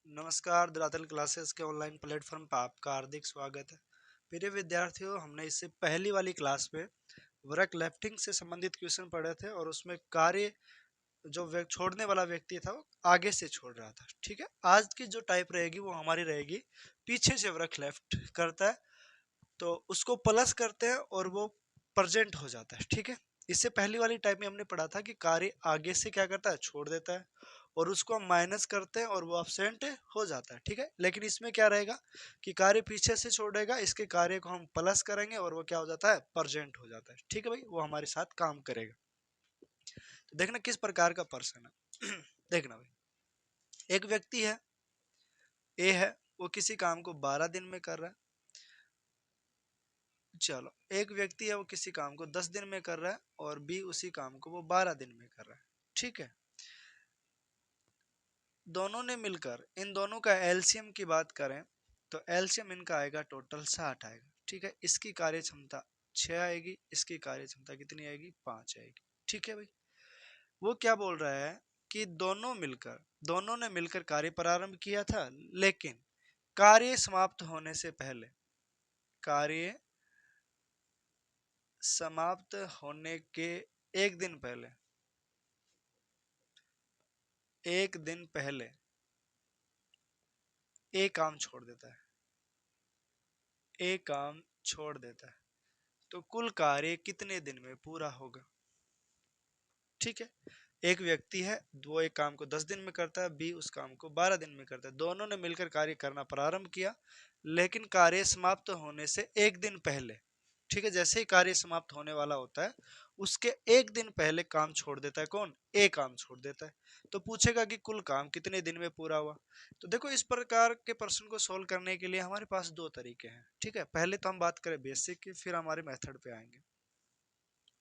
नमस्कार, धरातल क्लासेस के ऑनलाइन प्लेटफॉर्म पर आपका हार्दिक स्वागत है। प्रिय विद्यार्थियों, हमने इससे पहली वाली क्लास में वर्क लेफ्टिंग से संबंधित क्वेश्चन पढ़े थे और उसमें कार्य जो छोड़ने वाला व्यक्ति था वो आगे से छोड़ रहा था। ठीक है, आज की जो टाइप रहेगी वो हमारी रहेगी पीछे से वर्क लेफ्ट करता है तो उसको प्लस करते हैं और वो प्रेजेंट हो जाता है। ठीक है, इससे पहली वाली टाइप में हमने पढ़ा था कि कार्य आगे से क्या करता है, छोड़ देता है और उसको हम माइनस करते हैं और वो अब्सेंट हो जाता है। ठीक है, लेकिन इसमें क्या रहेगा कि कार्य पीछे से छोड़ेगा, इसके कार्य को हम प्लस करेंगे और वो क्या हो जाता है, प्रेजेंट हो जाता है। ठीक है भाई, वो हमारे साथ काम करेगा। तो देखना किस प्रकार का पर्सन है। देखना भाई, एक व्यक्ति है, ए है, वो किसी काम को 12 दिन में कर रहा है। चलो, एक व्यक्ति है, वो किसी काम को 10 दिन में कर रहा है और बी उसी काम को वो 12 दिन में कर रहा है। ठीक है, दोनों ने मिलकर इन दोनों का एलसीएम की बात करें तो एलसीएम इनका आएगा टोटल 60 आएगा। ठीक है, इसकी कार्य क्षमता 6 आएगी, इसकी कार्य क्षमता कितनी आएगी, 5 आएगी। ठीक है भाई, वो क्या बोल रहा है कि दोनों ने मिलकर कार्य प्रारंभ किया था, लेकिन कार्य समाप्त होने से पहले, कार्य समाप्त होने के एक दिन पहले, एक दिन पहले ए काम छोड़ देता है, ए काम छोड़ देता है, तो कुल कार्य कितने दिन में पूरा होगा। ठीक है, एक व्यक्ति है, वो एक काम को 10 दिन में करता है, बी उस काम को 12 दिन में करता है। दोनों ने मिलकर कार्य करना प्रारंभ किया, लेकिन कार्य समाप्त होने से एक दिन पहले, ठीक है, जैसे ही कार्य समाप्त होने वाला होता है उसके एक दिन पहले काम छोड़ देता है। कौन, ए काम छोड़ देता है। तो पूछेगा कि कुल काम कितने दिन में पूरा हुआ। तो देखो, इस प्रकार के प्रश्न को सोल्व करने के लिए हमारे पास दो तरीके हैं। ठीक है, पहले तो हम बात करें बेसिक की, फिर हमारे मेथड पे आएंगे।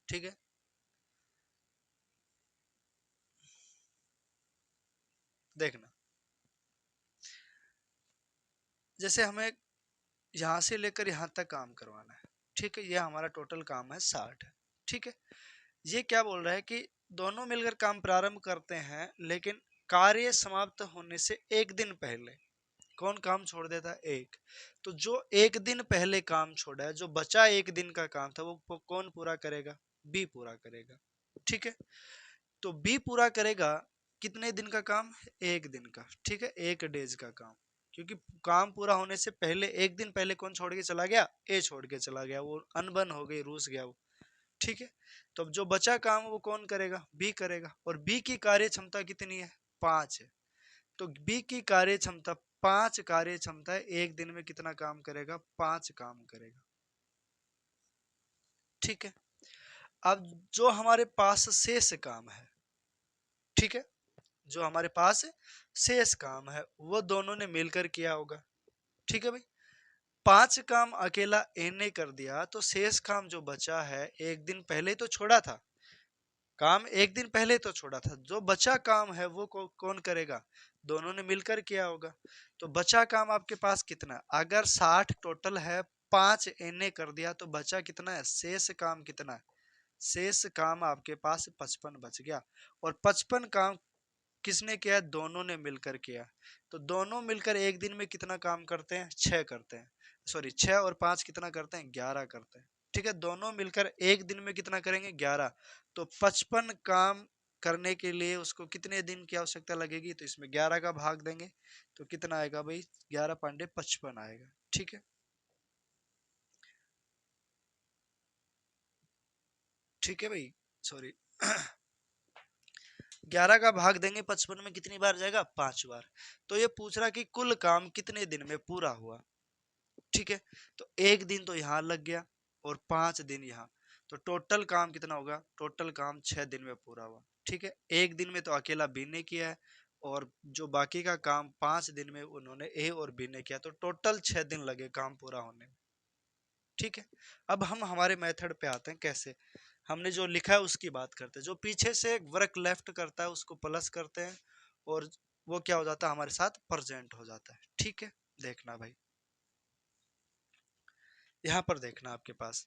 ठीक है, देखना, जैसे हमें यहाँ से लेकर यहाँ तक काम करवाना है। ठीक है, ये हमारा टोटल काम है 60 है। ठीक है, ये क्या बोल रहा है कि दोनों मिलकर काम प्रारंभ करते हैं, लेकिन कार्य समाप्त होने से एक दिन पहले कौन काम छोड़ देता है, एक। तो जो एक दिन पहले काम छोड़ा है, जो बचा एक दिन का काम था, वो कौन पूरा करेगा, बी पूरा करेगा। ठीक है, तो बी पूरा करेगा कितने दिन का काम, एक दिन का। ठीक है, एक डेज का काम, क्योंकि काम पूरा होने से पहले एक दिन पहले कौन छोड़ के चला गया, ए छोड़ के चला गया, वो अनबन हो गई, रूस गया वो। ठीक है, तो अब जो बचा काम वो कौन करेगा, बी करेगा, और बी की कार्य क्षमता कितनी है, 5 है। तो बी की कार्य क्षमता 5 कार्य क्षमता है, एक दिन में कितना काम करेगा, 5 काम करेगा। ठीक है, अब जो हमारे पास शेष काम है, ठीक है, जो हमारे पास शेष काम है वो दोनों ने मिलकर किया होगा। ठीक है भाई, 5 काम अकेला ए ने कर दिया, तो शेष काम जो बचा है, एक दिन पहले तो छोड़ा था काम, एक दिन पहले तो छोड़ा था, जो बचा काम है वो कौन करेगा, दोनों ने मिलकर किया होगा। तो बचा काम आपके पास कितना, अगर 60 टोटल है, 5 ए ने कर दिया, तो बचा कितना है, शेष काम कितना है, शेष काम आपके पास 55 बच गया। और 55 काम किसने किया है, दोनों ने मिलकर किया। तो दोनों मिलकर एक दिन में कितना काम करते हैं, 6 करते हैं, सॉरी 6 और 5 कितना करते हैं, 11 करते हैं। ठीक है, दोनों मिलकर एक दिन में कितना करेंगे, 11। तो 55 काम करने के लिए उसको कितने दिन की आवश्यकता लगेगी, तो इसमें 11 का भाग देंगे तो कितना आएगा भाई, 11 पांडे 55 आएगा। ठीक है, ठीक है भाई, सॉरी 11 का भाग देंगे 55 में, कितनी बार जाएगा, 5 बार। तो ये पूछ रहा कि कुल काम कितने दिन में पूरा हुआ। ठीक है, तो एक दिन तो यहाँ लग गया और 5 दिन यहाँ, तो टोटल काम कितना होगा, टोटल काम 6 दिन में पूरा हुआ। ठीक है, एक दिन में तो अकेला बी ने किया है और जो बाकी का काम 5 दिन में उन्होंने ए और बी ने किया, तो टोटल 6 दिन लगे काम पूरा होने में। ठीक है, अब हम हमारे मेथड पे आते हैं, कैसे हमने जो लिखा है उसकी बात करते हैं। जो पीछे से वर्क लेफ्ट करता है उसको प्लस करते हैं और वो क्या हो जाता है, हमारे साथ प्रेजेंट हो जाता है। ठीक है, देखना भाई, यहाँ पर देखना आपके पास,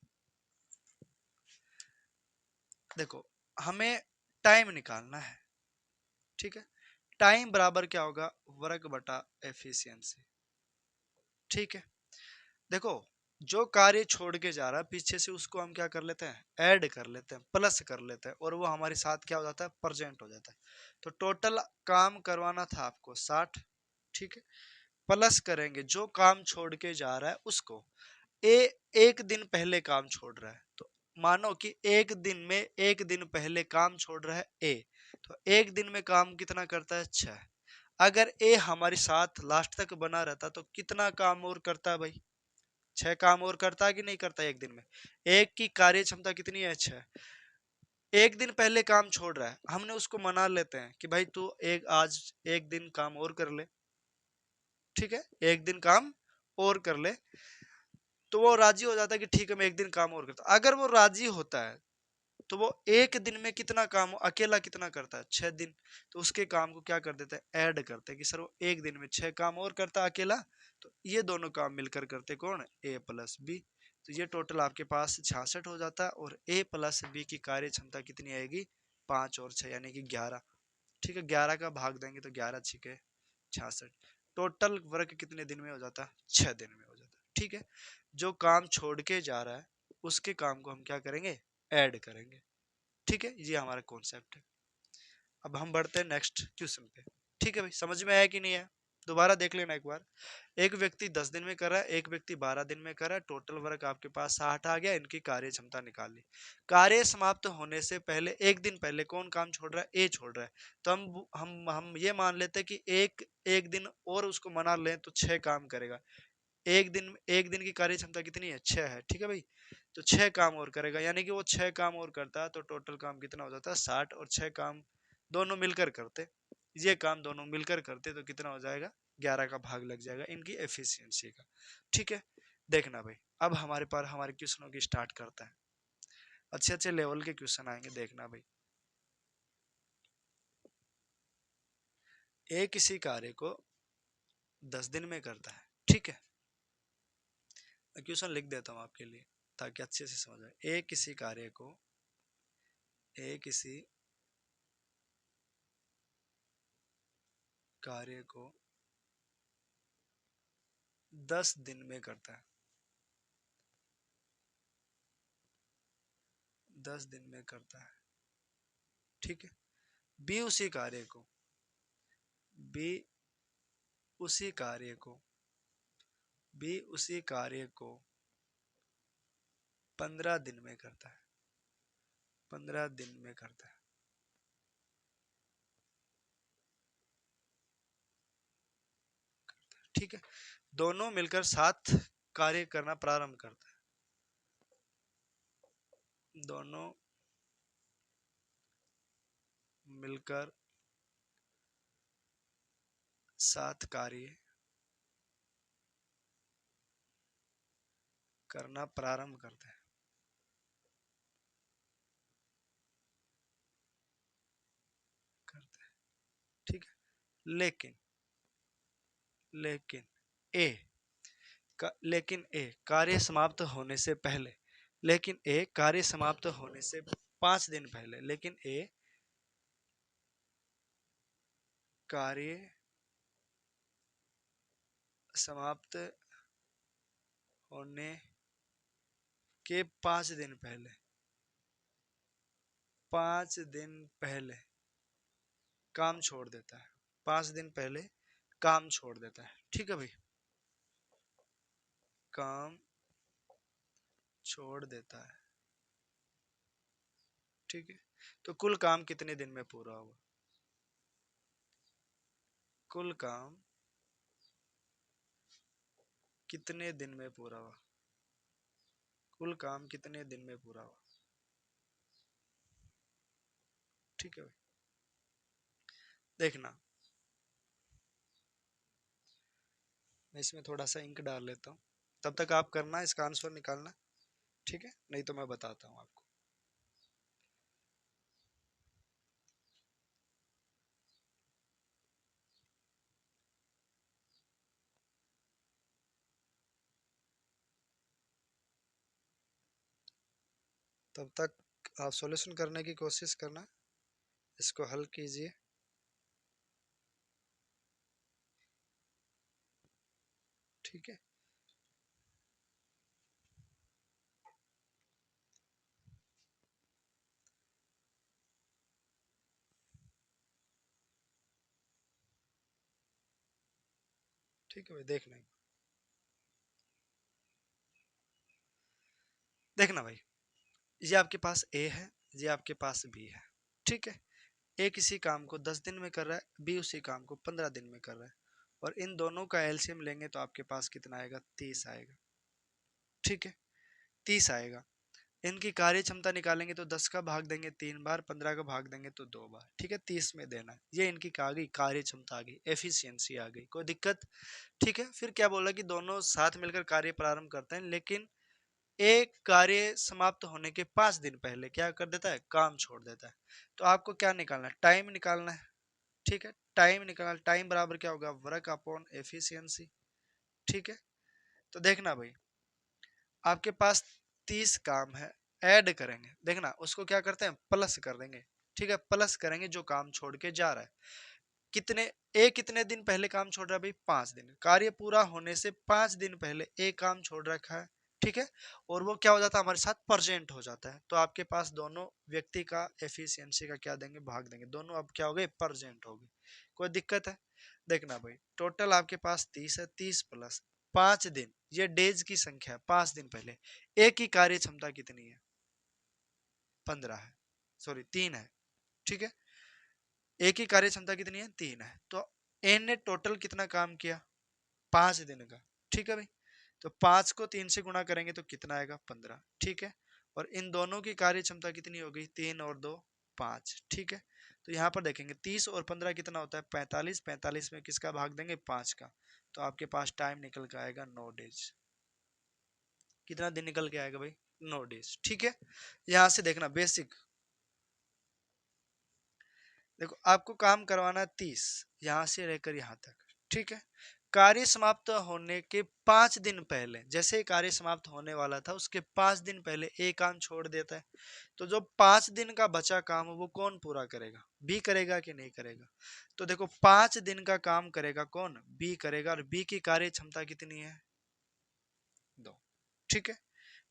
देखो, हमें टाइम निकालना है। ठीक है, टाइम बराबर क्या होगा, वर्क बटा एफिशिएंसी। ठीक है, देखो जो कार्य छोड़ के जा रहा है पीछे से उसको हम क्या कर लेते हैं, ऐड कर लेते हैं, प्लस कर लेते हैं, और वो हमारे साथ क्या हो जाता है, प्रेजेंट हो जाता है। तो टोटल काम करवाना था आपको 60, ठीक है, प्लस करेंगे जो काम छोड़ के जा रहा है उसको। ए एक दिन पहले काम छोड़ रहा है, तो मानो कि एक दिन में एक दिन पहले काम छोड़ रहा है ए, तो एक दिन में काम कितना करता है, 6। अगर ए हमारे साथ लास्ट तक बना रहता तो कितना काम और करता है भाई, 6 काम और करता है कि नहीं करता एक दिन में। एक की कार्य क्षमता कितनी है, 6। एक दिन पहले काम छोड़ रहा है, हमने उसको मना लेते हैं कि भाई तू एक आज एक दिन काम और कर ले, ठीक है, एक दिन काम और कर ले, तो वो राजी हो जाता है कि ठीक है मैं एक दिन काम और करता। अगर वो राजी होता है तो वो एक दिन में कितना काम अकेला कितना करता है, 6 दिन। तो उसके काम को क्या कर देते हैं, ऐड करते हैं कि सर वो एक दिन में 6 काम और करता है अकेला, तो ये दोनों काम मिलकर करते कौन, ए प्लस बी। तो ये टोटल आपके पास 66 हो जाता है, और ए प्लस बी की कार्य क्षमता कितनी आएगी, 5 और 6 यानी कि 11। ठीक है, 11 का भाग देंगे तो 11 छिके 66। टोटल वर्क कितने दिन में हो जाता है, 6 दिन में हो जाता है। ठीक है, जो काम छोड़ के जा रहा है उसके काम को हम क्या करेंगे, ऐड करेंगे। ठीक है, ये हमारा कॉन्सेप्ट है। अब हम बढ़ते हैं नेक्स्ट क्वेश्चन पे। ठीक है भाई, समझ में आया कि नहीं है, दोबारा देख लेना एक बार। एक व्यक्ति 10 दिन में कर रहा है, एक व्यक्ति 12 दिन में कर रहा है, टोटल वर्क आपके पास 60 आ गया, इनकी कार्य क्षमता निकाल ली। कार्य समाप्त होने से पहले एक दिन पहले कौन काम छोड़ रहा है, ए छोड़ रहा है। तो हम ये मान लेते हैं कि एक एक दिन और उसको मना लें तो 6 काम करेगा। एक दिन की कार्य क्षमता कितनी है, 6 है, ठीक है भाई। तो 6 काम और करेगा, यानी कि वो 6 काम और करता है, तो टोटल काम कितना हो जाता है, 60, और 6 काम दोनों मिलकर करते, ये काम दोनों मिलकर करते तो कितना हो जाएगा, 11 का भाग लग जाएगा इनकी एफिशिएंसी का। ठीक है, देखना भाई, अब हमारे पास हमारे क्वेश्चनों की स्टार्ट करता है। अच्छे अच्छे लेवल के क्वेश्चन आएंगे, देखना भाई। ए किसी कार्य को 10 दिन में करता है, ठीक है, मैं क्वेश्चन लिख देता हूँ आपके लिए ताकि अच्छे से समझ आए। ए किसी कार्य को 10 दिन में करता है, 10 दिन में करता है, ठीक है। बी उसी कार्य को बी उसी कार्य को बी उसी कार्य को 15 दिन में करता है, 15 दिन में करता है, ठीक है। दोनों मिलकर साथ कार्य करना प्रारंभ करता है, दोनों मिलकर साथ कार्य करना प्रारंभ करते हैं, करते हैं, ठीक है। लेकिन ए कार्य समाप्त होने से पहले, लेकिन ए कार्य समाप्त होने से 5 दिन पहले, लेकिन ए कार्य समाप्त होने के 5 दिन पहले, 5 दिन पहले काम छोड़ देता है, 5 दिन पहले काम छोड़ देता है, ठीक है भाई, काम छोड़ देता है, ठीक है। तो कुल काम कितने दिन में पूरा हुआ, कुल काम कितने दिन में पूरा हुआ, कुल काम कितने दिन में पूरा हुआ, ठीक है भाई। देखना, मैं इसमें थोड़ा सा इंक डाल लेता हूँ, तब तक आप करना इसका आंसर निकालना, ठीक है, नहीं तो मैं बताता हूँ आपको। तब तक आप सॉल्यूशन करने की कोशिश करना, इसको हल कीजिए। ठीक है। ठीक है भाई, देखना देखना भाई, ये आपके पास ए है, ये आपके पास बी है। ठीक है। ए किसी काम को 10 दिन में कर रहा है, बी उसी काम को 15 दिन में कर रहा है, और इन दोनों का एलसीएम लेंगे तो आपके पास कितना आएगा, 30 आएगा। ठीक है, 30 आएगा। इनकी कार्य क्षमता निकालेंगे तो 10 का भाग देंगे 3 बार, 15 का भाग देंगे तो 2 बार। ठीक है, 30 में देना है। ये इनकी आ गई कार्य क्षमता, आ गई एफिशिएंसी, आ गई, कोई दिक्कत। ठीक है, फिर क्या बोला कि दोनों साथ मिलकर कार्य प्रारंभ करते हैं, लेकिन एक कार्य समाप्त होने के 5 दिन पहले क्या कर देता है, काम छोड़ देता है। तो आपको क्या निकालना है, टाइम निकालना है। ठीक है, टाइम निकालना, टाइम बराबर क्या होगा, वर्क अपॉन एफिशिएंसी। ठीक है, तो देखना भाई, आपके पास 30 काम है, ऐड करेंगे, देखना उसको क्या करते हैं, प्लस कर देंगे। ठीक है, प्लस करेंगे जो काम छोड़ के जा रहा है। कितने, ए कितने दिन पहले काम छोड़ रहा है भाई, 5 दिन। कार्य पूरा होने से 5 दिन पहले ए काम छोड़ रखा है। ठीक है, और वो क्या हो जाता है, हमारे साथ प्रेजेंट हो जाता है। तो आपके पास दोनों व्यक्ति का एफिशिएंसी का क्या देंगे, भाग देंगे, दोनों अब क्या हो गए, प्रेजेंट हो गए। कोई दिक्कत है। देखना भाई, टोटल आपके पास 30 है, 30 प्लस 5 दिन, ये डेज की संख्या है 5 दिन पहले। ए की कार्य क्षमता कितनी है, 15 है, सॉरी 3 है। ठीक है, ए की कार्य क्षमता कितनी है, 3 है। तो ए ने टोटल कितना काम किया, 5 दिन का। ठीक है भाई, तो 5 को 3 से गुणा करेंगे तो कितना आएगा, 15। ठीक है, और इन दोनों की कार्य क्षमता कितनी हो गई, 3 और 2 5। ठीक है, तो यहाँ पर देखेंगे 30 और 15 कितना होता है, 45। 45 में किसका भाग देंगे, 5 का। तो आपके पास टाइम निकल के आएगा 9 डेज। कितना दिन निकल के आएगा भाई, 9 डेज। ठीक है, यहाँ से देखना बेसिक, देखो आपको काम करवाना है 30, यहाँ से लेकर यहाँ तक। ठीक है, कार्य समाप्त होने के 5 दिन पहले, जैसे ही कार्य समाप्त होने वाला था उसके 5 दिन पहले एक काम छोड़ देता है। तो जो 5 दिन का बचा काम वो कौन पूरा करेगा, बी करेगा कि नहीं करेगा। तो देखो 5 दिन का काम करेगा कौन, बी करेगा, और बी की कार्य क्षमता कितनी है, 2। ठीक है,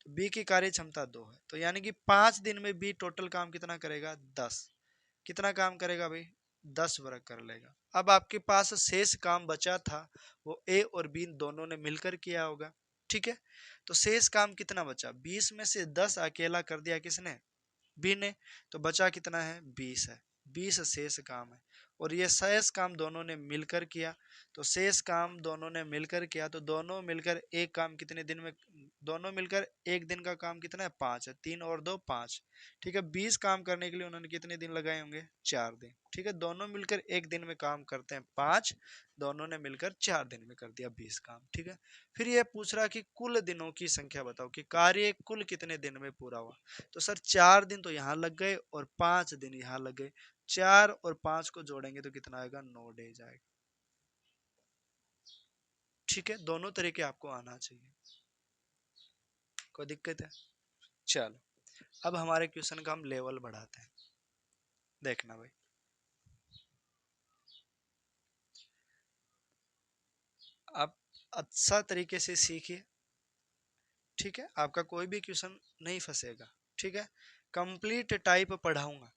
तो बी की कार्य क्षमता 2 है, तो यानी कि 5 दिन में बी टोटल काम कितना करेगा, 10। कितना काम करेगा भाई, 10 वर्क कर लेगा। अब आपके पास शेष काम बचा था, वो ए और बी दोनों ने मिलकर किया होगा। ठीक है, तो शेष काम कितना बचा, 20 में से 10 अकेला कर दिया किसने, बी ने। तो बचा कितना है, 20 है, 20 शेष काम है। और ये शेष काम दोनों ने मिलकर किया। तो शेष काम दोनों ने मिलकर किया, तो दोनों मिलकर एक काम कितने दिन में, दोनों मिलकर एक दिन का काम कितना है, 5 है, 3 और 2 5। ठीक है, 20 काम करने के लिए उन्होंने कितने दिन लगाए होंगे, 4 दिन। ठीक है, दोनों मिलकर एक दिन में काम करते हैं 5, दोनों ने मिलकर 4 दिन में कर दिया 20 काम। ठीक है, फिर ये पूछ रहा कि कुल दिनों की संख्या बताओ, कि कार्य कुल कितने दिन में पूरा हुआ। तो सर 4 दिन तो यहाँ लग गए और 5 दिन यहाँ लग गए, 4 और 5 को जोड़ेंगे तो कितना आएगा, 9 डेज आएगा। ठीक है, दोनों तरीके आपको आना चाहिए, कोई दिक्कत है। चलो, अब हमारे क्वेश्चन का हम लेवल बढ़ाते हैं, देखना भाई। आप अच्छा तरीके से सीखिए। ठीक है, आपका कोई भी क्वेश्चन नहीं फंसेगा। ठीक है, कंप्लीट टाइप पढ़ाऊंगा।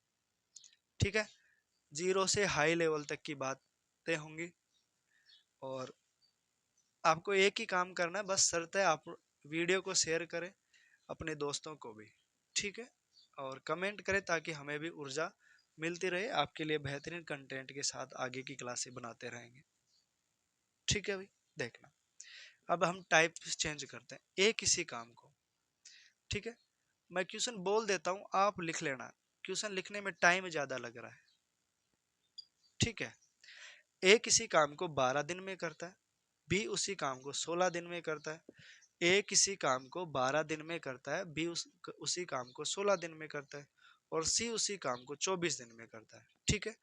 ठीक है, जीरो से हाई लेवल तक की बातें होंगी, और आपको एक ही काम करना है, बस शर्त है आप वीडियो को शेयर करें अपने दोस्तों को भी। ठीक है, और कमेंट करें ताकि हमें भी ऊर्जा मिलती रहे, आपके लिए बेहतरीन कंटेंट के साथ आगे की क्लासें बनाते रहेंगे। ठीक है भाई, देखना अब हम टाइप चेंज करते हैं, एक किसी काम को। ठीक है, मैं क्वेश्चन बोल देता हूँ, आप लिख लेना, क्वेश्चन लिखने में टाइम ज्यादा लग रहा है। ठीक है, ए किसी काम को 12 दिन में करता है, बी उसी काम को 16 दिन में करता है। ए किसी काम को 12 दिन में करता है, बी उसी काम को 16 दिन में करता है, और सी उसी काम को 24 दिन में करता है। ठीक है,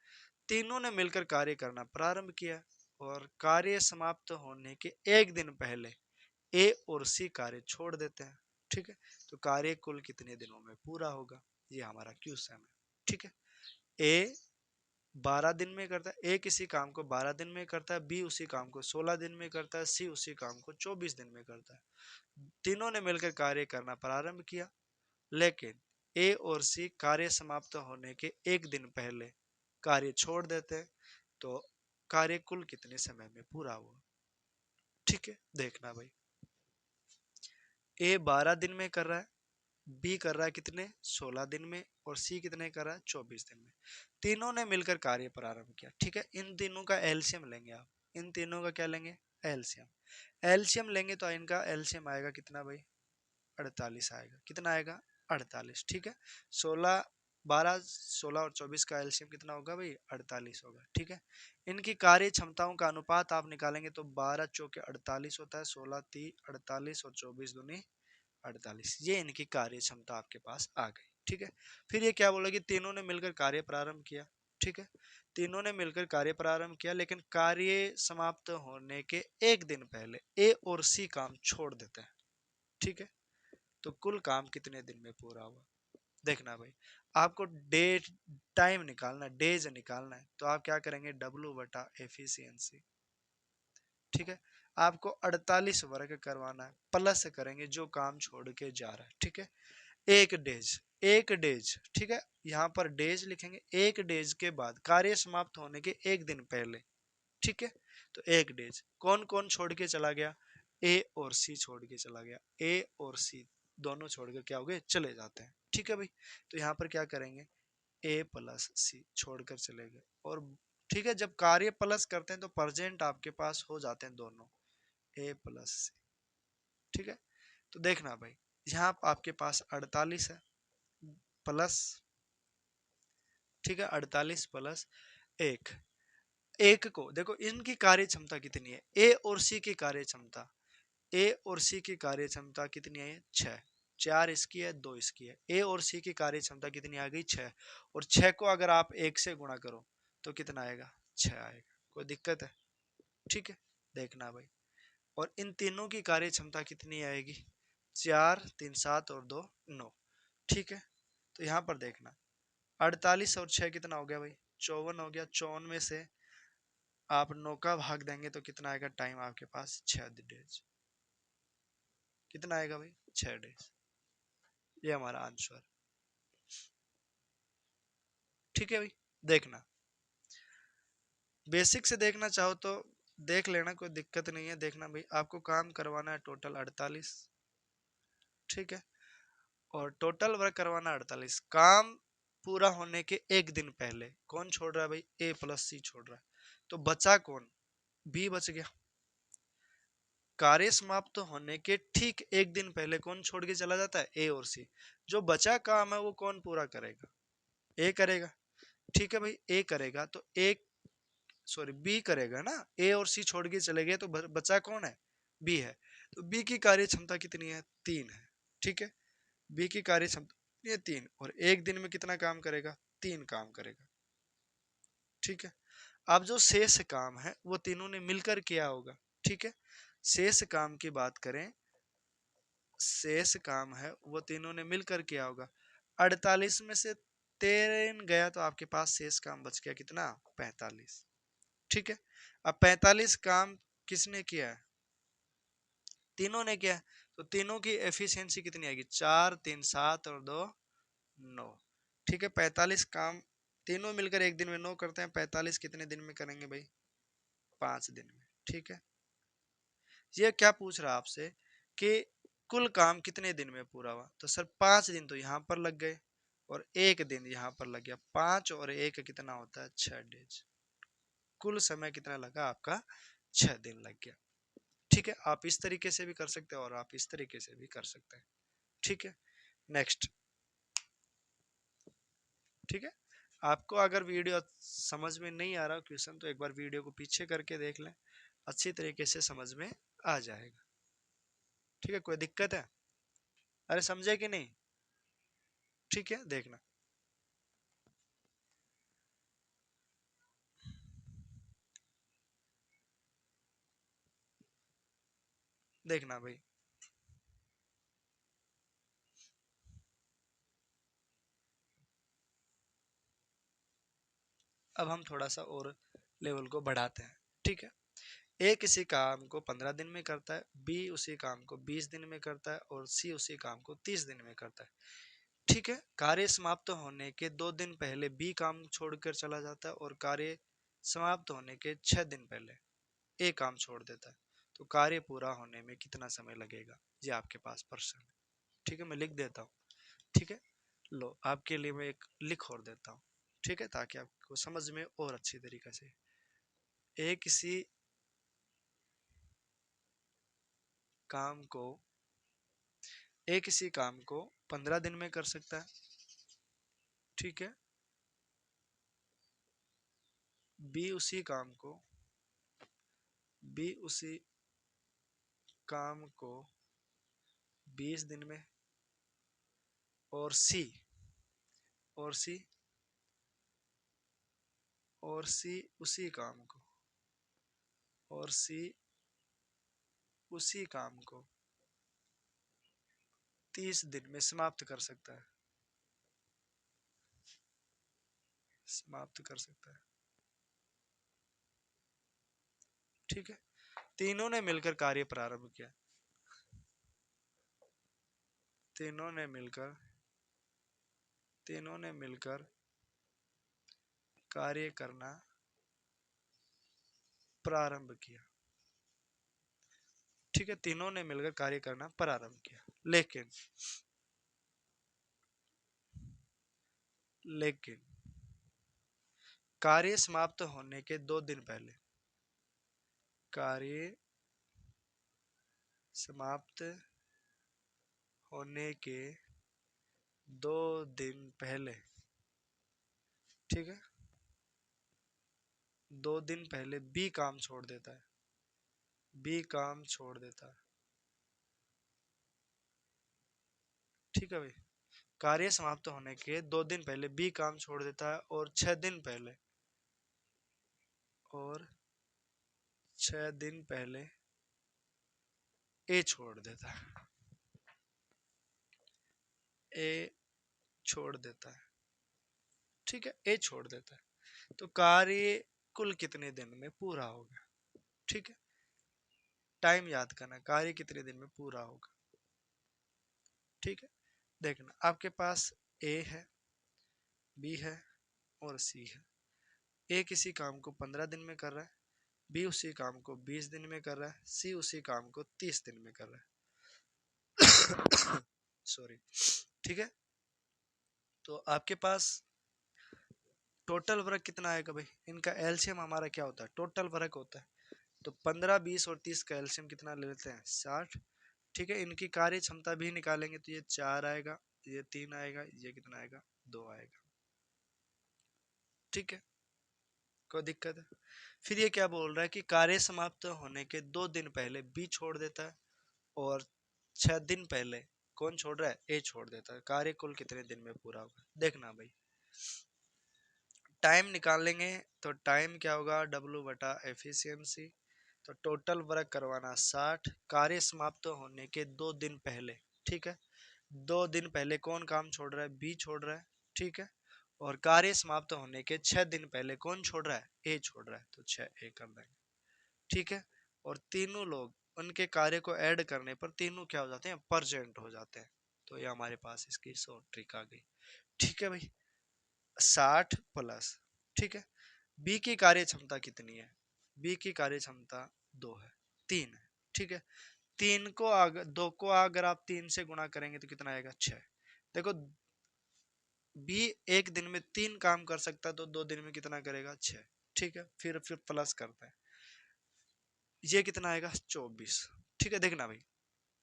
तीनों ने मिलकर कार्य करना प्रारंभ किया, और कार्य समाप्त होने के एक दिन पहले ए और सी कार्य छोड़ देते हैं। ठीक है, तो कार्य कुल कितने दिनों में पूरा होगा, ये हमारा क्वेश्चन है। ठीक है, ए 12 दिन में करता है, ए किसी काम को 12 दिन में करता है, बी उसी काम को 16 दिन में करता है, सी उसी काम को 24 दिन में करता है। तीनों ने मिलकर कार्य करना प्रारंभ किया, लेकिन ए और सी कार्य समाप्त होने के एक दिन पहले कार्य छोड़ देते हैं, तो कार्य कुल कितने समय में पूरा हुआ? ठीक है, देखना भाई। ए 12 दिन में कर रहा है, बी कर रहा है कितने 16 दिन में, और सी कितने कर रहा है 24 दिन में। तीनों ने मिलकर कार्य प्रारंभ किया। ठीक है, इन तीनों का एलसीएम लेंगे आप। इन तीनों का क्या लेंगे? एलसीएम। एलसीएम लेंगे तो इनका एलसीएम आएगा कितना भाई? 48 आएगा। कितना आएगा? 48। ठीक है, 16 12 16 और 24 का एलसीएम कितना होगा भाई? 48 होगा। ठीक है, इनकी कार्य क्षमताओं का अनुपात आप निकालेंगे तो 12 चौके 48 होता है, 16 3 48 और 24 दूनी 48। ये इनकी कार्य क्षमता आपके पास आ गई। ठीक है, फिर ये क्या बोला कि तीनों ने मिलकर कार्य प्रारंभ किया। ठीक है, तीनों ने मिलकर कार्य प्रारंभ किया, लेकिन कार्य समाप्त होने के एक दिन पहले ए और सी काम छोड़ देते हैं। ठीक है, तो कुल काम कितने दिन में पूरा हुआ? देखना भाई, आपको डेट टाइम निकालना, डेज निकालना है, तो आप क्या करेंगे? डब्ल्यू बटा एफिशिएंसी। ठीक है, आपको 48 वर्ग करवाना है, प्लस करेंगे जो काम छोड़ के जा रहा है। ठीक है, एक डेज, एक डेज। ठीक है, यहाँ पर डेज लिखेंगे, एक डेज के बाद कार्य समाप्त होने के एक दिन पहले। ठीक है, तो एक डेज कौन कौन छोड़ के चला गया? ए और सी छोड़ के चला गया। ए और सी दोनों छोड़ के क्या हो गए? चले जाते हैं। ठीक है भाई, तो यहाँ पर क्या करेंगे? ए प्लस सी छोड़कर चले गए। और ठीक है, जब कार्य प्लस करते हैं तो प्रेजेंट आपके पास हो जाते हैं दोनों, ए प्लस सी। ठीक है, तो देखना भाई, यहाँ आपके पास 48 है प्लस, ठीक है, 48 प्लस एक। एक को देखो, इनकी कार्य क्षमता कितनी है? ए और सी की कार्य क्षमता, ए और सी की कार्य क्षमता कितनी है? 6। 4 इसकी है, 2 इसकी है। ए और सी की कार्य क्षमता कितनी आ गई? 6। और 6 को अगर आप 1 से गुणा करो तो कितना आएगा? 6 आएगा। कोई दिक्कत है? ठीक है, देखना भाई, और इन तीनों की कार्य क्षमता कितनी आएगी? 4 3 7 और 2 9। ठीक है, तो यहाँ पर देखना, 48 और 6 कितना हो गया भाई? 54 हो गया। 54 में से आप 9 का भाग देंगे तो कितना आएगा? टाइम आपके पास 6 डेज। कितना आएगा भाई? 6 डेज। ये हमारा आंसर। ठीक है भाई, देखना, बेसिक से देखना चाहो तो देख लेना, कोई दिक्कत नहीं है। देखना भाई, आपको काम करवाना है टोटल 48। ठीक है, और टोटल वर्क करवाना 48। काम पूरा होने के एक दिन पहले कौन छोड़ रहा है भाई? ए प्लस सी छोड़ रहा है, तो बचा कौन? बी बच गया। कार्य समाप्त होने के ठीक एक दिन पहले कौन छोड़ के चला जाता है? ए और सी। जो बचा काम है वो कौन पूरा करेगा? ए करेगा। ठीक है भाई, ए करेगा तो एक, सॉरी बी करेगा ना। ए और सी छोड़ के चले गए तो बचा कौन है? बी है। तो बी की कार्य क्षमता कितनी है? 3 है। ठीक है, बी की कार्य क्षमता ये 3, और एक दिन में कितना काम करेगा? 3 काम करेगा। ठीक है, अब जो शेष काम है वो तीनों ने मिलकर किया होगा। ठीक है, शेष काम की बात करें, शेष काम है वो तीनों ने मिलकर किया होगा। 48 में से 3 गया तो आपके पास शेष काम बच गया कितना? 45। ठीक है, अब 45 काम किसने किया है? तीनों ने किया है। तो तीनों की एफिशिएंसी कितनी आएगी? 4 3 7 और 2 9। ठीक है, 45 काम तीनों मिलकर एक दिन में 9 करते हैं। 45 कितने दिन में करेंगे भाई? 5 दिन में। ठीक है, ये क्या पूछ रहा है आपसे कि कुल काम कितने दिन में पूरा हुआ? तो सर 5 दिन तो यहाँ पर लग गए और एक दिन यहाँ पर लग गया। 5 और 1 कितना होता है? 6 डेज। कुल समय कितना लगा आपका? 6 दिन लग गया। ठीक है, आप इस तरीके से भी कर सकते हैं और आप इस तरीके से भी कर सकते हैं। ठीक है, नेक्स्ट। ठीक है, आपको अगर वीडियो समझ में नहीं आ रहा क्वेश्चन तो एक बार वीडियो को पीछे करके देख लें, अच्छी तरीके से समझ में आ जाएगा। ठीक है, कोई दिक्कत है? अरे समझे कि नहीं? ठीक है, देखना, देखना भाई, अब हम थोड़ा सा और लेवल को बढ़ाते हैं, ठीक है। ए किसी काम को 15 दिन में करता है, बी उसी काम को 20 दिन में करता है और सी उसी काम को 30 दिन में करता है, ठीक है। कार्य समाप्त होने के 2 दिन पहले बी काम छोड़कर चला जाता है और कार्य समाप्त होने के 6 दिन पहले ए काम छोड़ देता है। तो कार्य पूरा होने में कितना समय लगेगा, ये आपके पास प्रश्न है, ठीक है। मैं लिख देता हूँ, ठीक है। लो आपके लिए मैं एक लिख और देता हूँ, ठीक है, ताकि आपको समझ में और अच्छी तरीके से। ए किसी काम को ए किसी काम को 15 दिन में कर सकता है, ठीक है। बी उसी काम को बी उसी काम को 20 दिन में और और सी सी उसी काम को और सी उसी काम को 30 दिन में समाप्त कर सकता है, समाप्त कर सकता है, ठीक है। तीनों ने मिलकर कार्य प्रारंभ किया, तीनों ने मिलकर तीनों ने मिलकर कार्य करना प्रारंभ किया, ठीक है। तीनों ने मिलकर कार्य करना प्रारंभ किया, लेकिन लेकिन कार्य समाप्त होने के 2 दिन पहले कार्य समाप्त होने के 2 दिन पहले, ठीक है, 2 दिन पहले बी काम छोड़ देता है, बी काम छोड़ देता है, ठीक है भाई। कार्य समाप्त होने के 2 दिन पहले बी काम छोड़ देता है और 6 दिन पहले ए छोड़ देता है, ए छोड़ देता है, ठीक है, ए छोड़ देता है। तो कार्य कुल कितने दिन में पूरा होगा, ठीक है। टाइम याद करना, कार्य कितने दिन में पूरा होगा, ठीक है। देखना आपके पास ए है, बी है और सी है। ए किसी काम को 15 दिन में कर रहा है, बी उसी काम को 20 दिन में कर रहा है, सी उसी काम को 30 दिन में कर रहा है। सॉरी, ठीक है। तो आपके पास टोटल वर्क कितना आएगा भाई, इनका एलसीएम हमारा क्या होता है, टोटल वर्क होता है। तो 15, 20 और 30 का एलसीएम कितना ले लेते हैं, 60, ठीक है। इनकी कार्य क्षमता भी निकालेंगे तो ये 4 आएगा, ये 3 आएगा, ये कितना आएगा, 2 आएगा, ठीक है। कोई दिक्कत है। फिर ये क्या बोल रहा है कि कार्य समाप्त होने के 2 दिन पहले बी छोड़ देता है और 6 दिन पहले कौन छोड़ रहा है, ए छोड़ देता है। कार्य कुल कितने दिन में पूरा होगा, देखना भाई। टाइम निकाल लेंगे तो टाइम क्या होगा, डब्ल्यू बटा एफिशिएंसी। तो टोटल वर्क करवाना 60, कार्य समाप्त होने के 2 दिन पहले, ठीक है। 2 दिन पहले कौन काम छोड़ रहा है, बी छोड़ रहा है, ठीक है। और कार्य समाप्त होने के 6 दिन पहले कौन छोड़ रहा है, ए छोड़ रहा है, तो 6 ए कर देंगे, ठीक है। और तीनों लोग उनके कार्य को ऐड करने पर तीनों क्या हो जाते हैं, परजेंट हो जाते हैं। तो ये हमारे पास इसकी शॉर्ट ट्रिक आ गई, ठीक है भाई। 60 प्लस, ठीक है। बी की कार्य क्षमता कितनी है, बी की कार्य क्षमता 2 है, 3 है, ठीक है। 2 को अगर आप 3 से गुणा करेंगे तो कितना आएगा, 6। देखो बी एक दिन में 3 काम कर सकता है तो 2 दिन में कितना करेगा, 6, ठीक है। फिर प्लस करते हैं, ये कितना आएगा, 24, ठीक है। देखना भाई,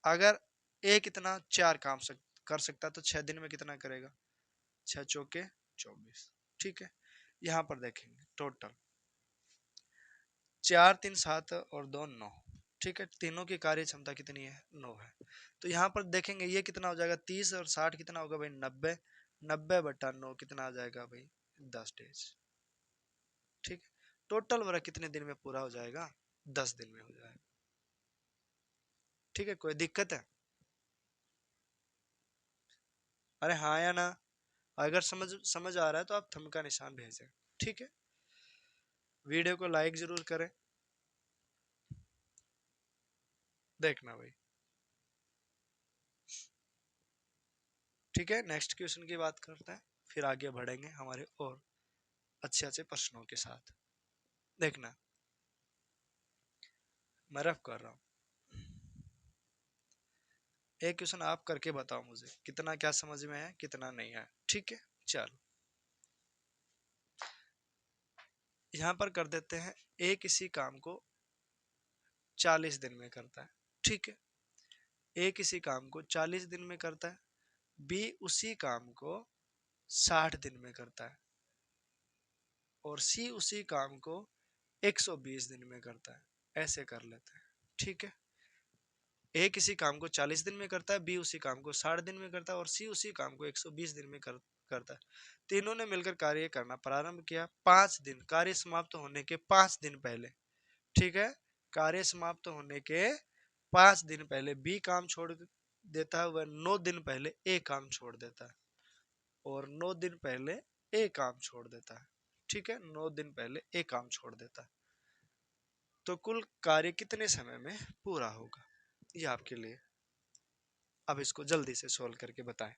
अगर ए कितना 4 काम कर सकता है तो 6 दिन में कितना करेगा, 6 चौके 24, ठीक है। यहाँ पर देखेंगे टोटल 4, 3, 7 और 2, 9, ठीक है। तीनों की कार्य क्षमता कितनी है, 9 है। तो यहाँ पर देखेंगे ये कितना हो जाएगा, 30 और 60 कितना होगा भाई, 90, 90/9 कितना आ जाएगा भाई, 10 डेज, ठीक है। टोटल वर्क कितने दिन में पूरा हो जाएगा, 10 दिन में हो जाएगा, ठीक है। कोई दिक्कत है, अरे हाँ या ना। अगर समझ समझ आ रहा है तो आप थंब का निशान भेजें, ठीक है। वीडियो को लाइक जरूर करें। देखना भाई, ठीक है। नेक्स्ट क्वेश्चन की बात करते हैं, फिर आगे बढ़ेंगे हमारे और अच्छे अच्छे प्रश्नों के साथ। देखना, मैं रफ कर रहा हूँ। एक क्वेश्चन आप करके बताओ मुझे कितना क्या समझ में है, कितना नहीं है, ठीक है। चलो, यहाँ पर कर देते हैं। ए किसी काम को 40 दिन में करता है, ठीक है। ए किसी काम को 40 दिन में करता है, बी उसी काम को 60 दिन में करता है, और सी उसी काम को 120 दिन में करता है। ऐसे कर लेते हैं, ठीक है। ए किसी काम को 40 दिन में करता है, बी उसी काम को 60 दिन में करता है, और सी उसी काम को 120 दिन में करता है। तीनों ने मिलकर कार्य करना प्रारंभ किया 5 दिन, कार्य समाप्त होने के 5 दिन पहले, ठीक है। कार्य समाप्त होने के 5 दिन पहले बी काम छोड़ देता है, वह 9 दिन पहले ए काम छोड़ देता है, और 9 दिन पहले ए काम छोड़ देता है, ठीक है। 9 दिन पहले ए काम छोड़ देता है, तो कुल कार्य कितने समय में पूरा होगा, ये आपके लिए। अब इसको जल्दी से सोल्व करके बताएं,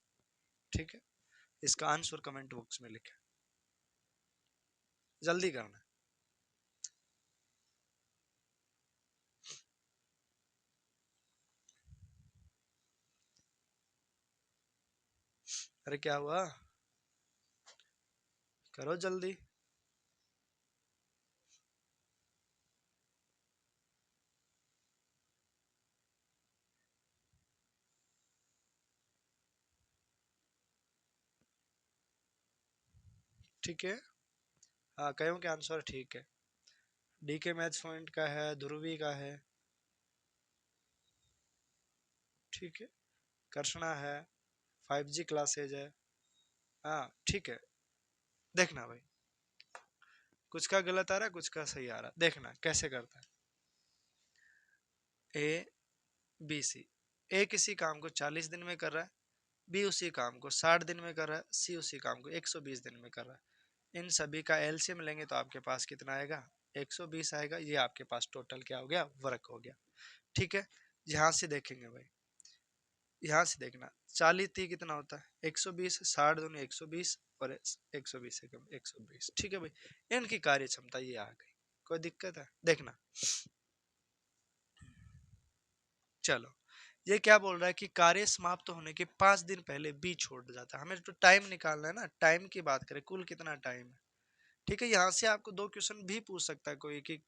ठीक है। इसका आंसर कमेंट बॉक्स में लिखें, जल्दी करना। अरे क्या हुआ, करो जल्दी। ठीक है, हाँ कहो के आंसर ठीक है। डी के मैथ्स पॉइंट का है, ध्रुवी का है, ठीक है। कर्षणा है, 5G क्लासेज है, हाँ ठीक है। देखना भाई, कुछ का गलत आ रहा है, कुछ का सही आ रहा है, देखना कैसे करता है। ए बी सी, ए किसी काम को 40 दिन में कर रहा है, बी उसी काम को 60 दिन में कर रहा है, सी उसी काम को 120 दिन में कर रहा है। इन सभी का एलसीएम लेंगे तो आपके पास कितना आएगा, 120 आएगा। ये आपके पास टोटल क्या हो गया, वर्क हो गया, ठीक है। यहाँ से देखेंगे भाई, यहाँ से देखना 40 थी कितना होता है 120, 60 दूनी 120, और 120 से कम 120, ठीक है भाई। इनकी कार्य क्षमता ये आ गई, कोई दिक्कत है, देखना। चलो, ये क्या बोल रहा है कि कार्य समाप्त होने के 5 दिन पहले बी छोड़ जाता है। हमें तो टाइम निकालना है ना, टाइम की बात करें, कुल कितना टाइम है, ठीक है। यहाँ से आपको दो क्वेश्चन भी पूछ सकता है कोई, कि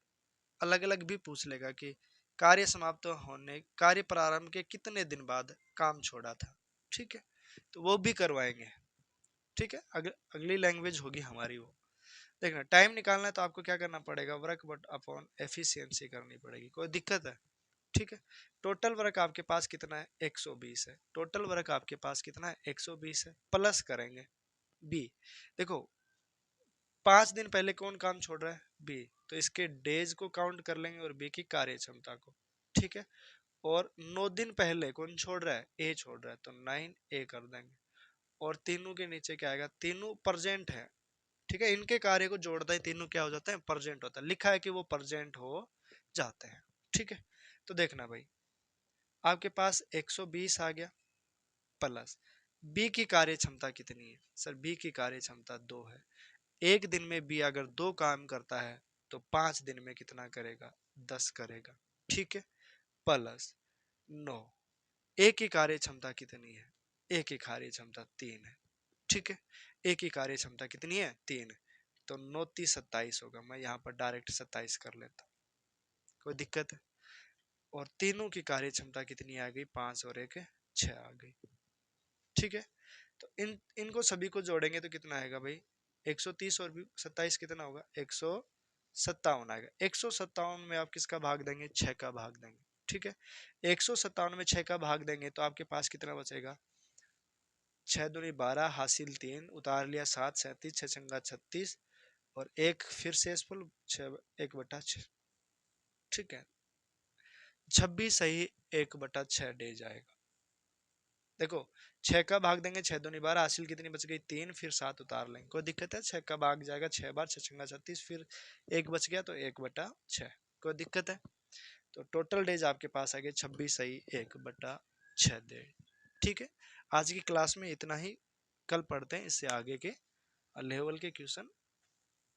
अलग अलग भी पूछ लेगा कि कार्य समाप्त होने, कार्य प्रारंभ के कितने दिन बाद काम छोड़ा था, ठीक है। तो वो भी करवाएंगे, ठीक है। अगली लैंग्वेज होगी हमारी वो। देखना, टाइम निकालना है तो आपको क्या करना पड़ेगा, वर्क बट अपॉन एफिशिएंसी करनी पड़ेगी, कोई दिक्कत है, ठीक है। टोटल वर्क आपके पास कितना है 120 है, टोटल वर्क आपके पास कितना है 120 है, प्लस करेंगे बी। देखो, 5 दिन पहले कौन काम छोड़ रहा है, बी, तो इसके डेज को काउंट कर लेंगे और बी की कार्य क्षमता को, ठीक है। और 9 दिन पहले कौन छोड़ रहा है, ए छोड़ रहा है, तो 9 ए कर देंगे। और तीनों के नीचे क्या आएगा, तीनों प्रेजेंट है, ठीक है। इनके कार्य को जोड़ता है, तीनों क्या हो जाते हैं, प्रेजेंट होता है, लिखा है कि वो प्रेजेंट हो जाते हैं, ठीक है। तो देखना भाई, आपके पास 120 आ गया, प्लस बी की कार्य क्षमता कितनी है, सर बी की कार्य क्षमता 2 है। एक दिन में बी अगर 2 काम करता है तो 5 दिन में कितना करेगा, 10 करेगा, ठीक है। प्लस 9, ए की कार्य क्षमता कितनी है, ए की कार्य क्षमता 3 है, ठीक है। ए की कार्य क्षमता कितनी है, 3 है, तो 9×3 = 27 होगा। मैं यहाँ पर डायरेक्ट 27 कर लेता हूँ, कोई दिक्कत है। और तीनों की कार्य क्षमता कितनी आ गई, 5 और 1 6 आ गई, ठीक है। तो इनको सभी को जोड़ेंगे तो कितना आएगा भाई, 130 और 27 कितना होगा, 157 आएगा। 157 में आप किसका भाग देंगे, 6 का भाग देंगे, ठीक है। 157 में 6 का भाग देंगे तो आपके पास कितना बचेगा, 6×2 = 12, हासिल 3, उतार लिया 7, 37, 6×6 = 36, और एक फिर शेषफल 6, 1/6, ठीक है। 26 सही 1/6 डे जाएगा, देखो 6 का भाग देंगे, 6 दूनी 12, हासिल कितनी बच गई 3, फिर 7 उतार लेंगे, कोई दिक्कत है? 6 का भाग जाएगा 6 बार, 6 छंगा 36, फिर 1 बच गया तो 1/6, कोई दिक्कत है? तो टोटल डेज आपके पास आ गए 26 सही 1/6 डेज। ठीक है, आज की क्लास में इतना ही, कल पढ़ते हैं इससे आगे के लेवल के क्वेश्चन।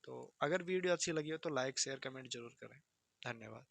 तो अगर वीडियो अच्छी लगी हो तो लाइक शेयर कमेंट जरूर करें। धन्यवाद।